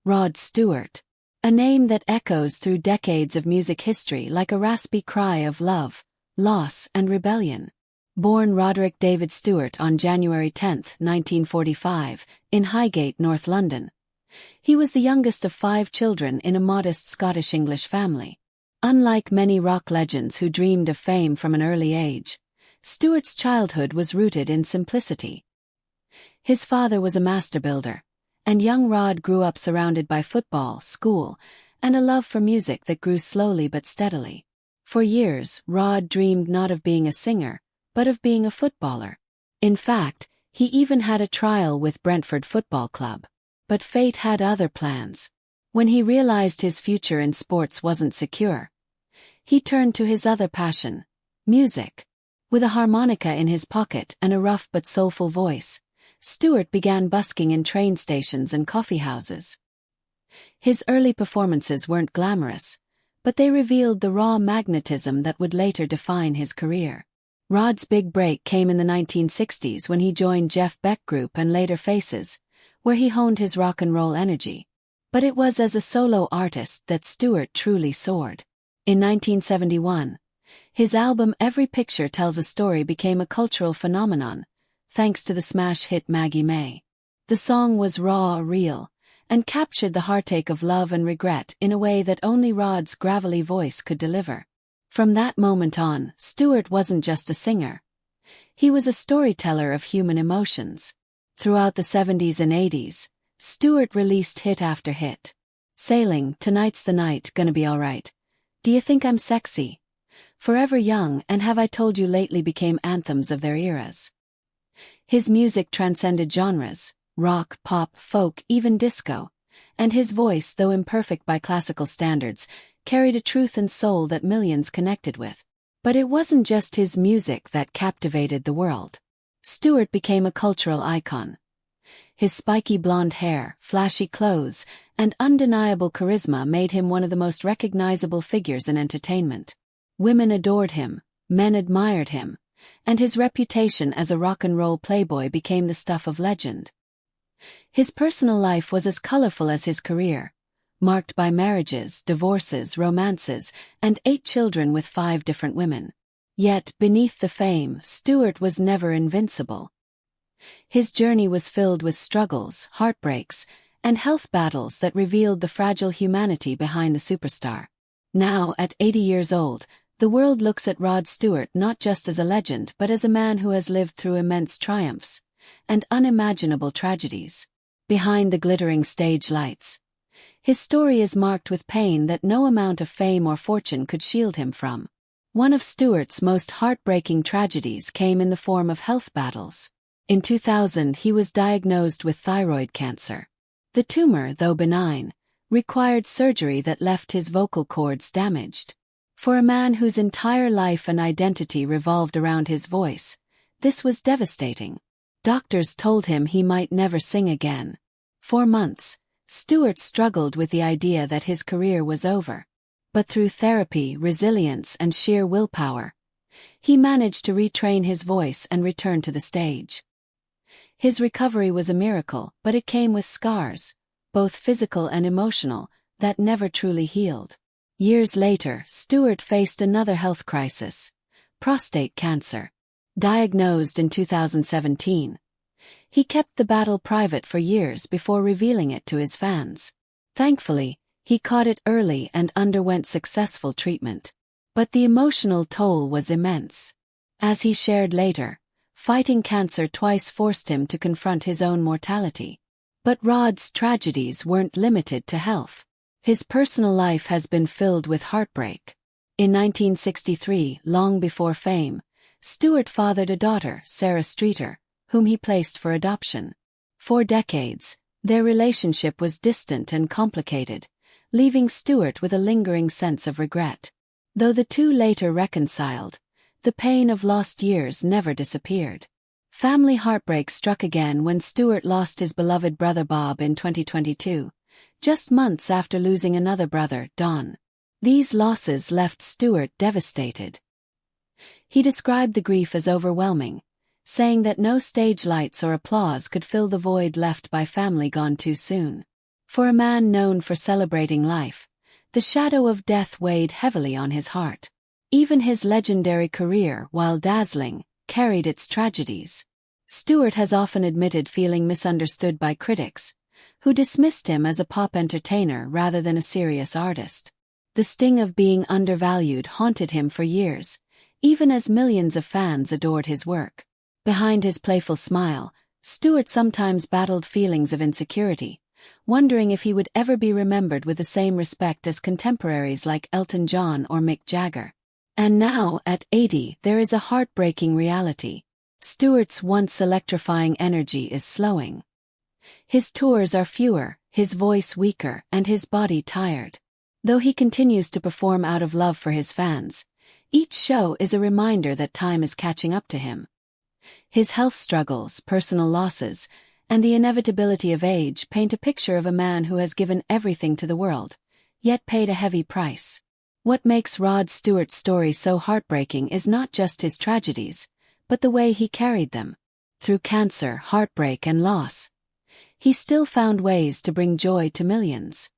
Rod Stewart. A name that echoes through decades of music history like a raspy cry of love, loss, and rebellion. Born Roderick David Stewart on January 10, 1945, in Highgate, North London. He was the youngest of 5 children in a modest Scottish-English family. Unlike many rock legends who dreamed of fame from an early age, Stewart's childhood was rooted in simplicity. His father was a master builder, and young Rod grew up surrounded by football, school, and a love for music that grew slowly but steadily. For years, Rod dreamed not of being a singer, but of being a footballer. In fact, he even had a trial with Brentford Football Club. But fate had other plans. When he realized his future in sports wasn't secure, he turned to his other passion, music. With a harmonica in his pocket and a rough but soulful voice, Stewart began busking in train stations and coffee houses. His early performances weren't glamorous, but they revealed the raw magnetism that would later define his career. Rod's big break came in the 1960s when he joined Jeff Beck Group and later Faces, where he honed his rock and roll energy. But it was as a solo artist that Stewart truly soared. In 1971, his album Every Picture Tells a Story became a cultural phenomenon, thanks to the smash hit Maggie May. The song was raw, real, and captured the heartache of love and regret in a way that only Rod's gravelly voice could deliver. From that moment on, Stewart wasn't just a singer. He was a storyteller of human emotions. Throughout the 70s and 80s, Stewart released hit after hit. Sailing, Tonight's the Night, Gonna Be Alright, Do You Think I'm Sexy, Forever Young, and Have I Told You Lately became anthems of their eras. His music transcended genres, rock, pop, folk, even disco, and his voice, though imperfect by classical standards, carried a truth and soul that millions connected with. But it wasn't just his music that captivated the world. Stewart became a cultural icon. His spiky blonde hair, flashy clothes, and undeniable charisma made him one of the most recognizable figures in entertainment. Women adored him, men admired him, and his reputation as a rock and roll playboy became the stuff of legend. His personal life was as colorful as his career, marked by marriages, divorces, romances, and 8 children with 5 different women. Yet, beneath the fame, Stewart was never invincible. His journey was filled with struggles, heartbreaks, and health battles that revealed the fragile humanity behind the superstar. Now, at 80 years old, the world looks at Rod Stewart not just as a legend but as a man who has lived through immense triumphs and unimaginable tragedies. Behind the glittering stage lights, his story is marked with pain that no amount of fame or fortune could shield him from. One of Stewart's most heartbreaking tragedies came in the form of health battles. In 2000, he was diagnosed with thyroid cancer. The tumor, though benign, required surgery that left his vocal cords damaged. For a man whose entire life and identity revolved around his voice, this was devastating. Doctors told him he might never sing again. For months, Stewart struggled with the idea that his career was over. But through therapy, resilience, and sheer willpower, he managed to retrain his voice and return to the stage. His recovery was a miracle, but it came with scars, both physical and emotional, that never truly healed. Years later, Stewart faced another health crisis: prostate cancer. Diagnosed in 2017, he kept the battle private for years before revealing it to his fans. Thankfully, he caught it early and underwent successful treatment. But the emotional toll was immense. As he shared later, fighting cancer twice forced him to confront his own mortality. But Rod's tragedies weren't limited to health. His personal life has been filled with heartbreak. In 1963, long before fame, Stewart fathered a daughter, Sarah Streeter, whom he placed for adoption. For decades, their relationship was distant and complicated, leaving Stewart with a lingering sense of regret. Though the two later reconciled, the pain of lost years never disappeared. Family heartbreak struck again when Stewart lost his beloved brother Bob in 2022, just months after losing another brother, Don. These losses left Stewart devastated. He described the grief as overwhelming, saying that no stage lights or applause could fill the void left by family gone too soon. For a man known for celebrating life, the shadow of death weighed heavily on his heart. Even his legendary career, while dazzling, carried its tragedies. Stewart has often admitted feeling misunderstood by critics, who dismissed him as a pop entertainer rather than a serious artist. The sting of being undervalued haunted him for years, even as millions of fans adored his work. Behind his playful smile, Stewart sometimes battled feelings of insecurity, wondering if he would ever be remembered with the same respect as contemporaries like Elton John or Mick Jagger. And now, at 80, there is a heartbreaking reality. Stewart's once electrifying energy is slowing. His tours are fewer, his voice weaker, and his body tired. Though he continues to perform out of love for his fans, each show is a reminder that time is catching up to him. His health struggles, personal losses, and the inevitability of age paint a picture of a man who has given everything to the world, yet paid a heavy price. What makes Rod Stewart's story so heartbreaking is not just his tragedies, but the way he carried them. Through cancer, heartbreak, and loss, he still found ways to bring joy to millions.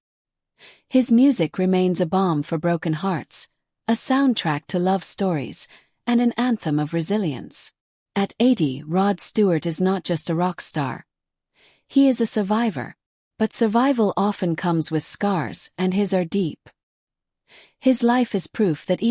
His music remains a balm for broken hearts, a soundtrack to love stories, and an anthem of resilience. At 80, Rod Stewart is not just a rock star. He is a survivor, but survival often comes with scars, and his are deep. His life is proof that even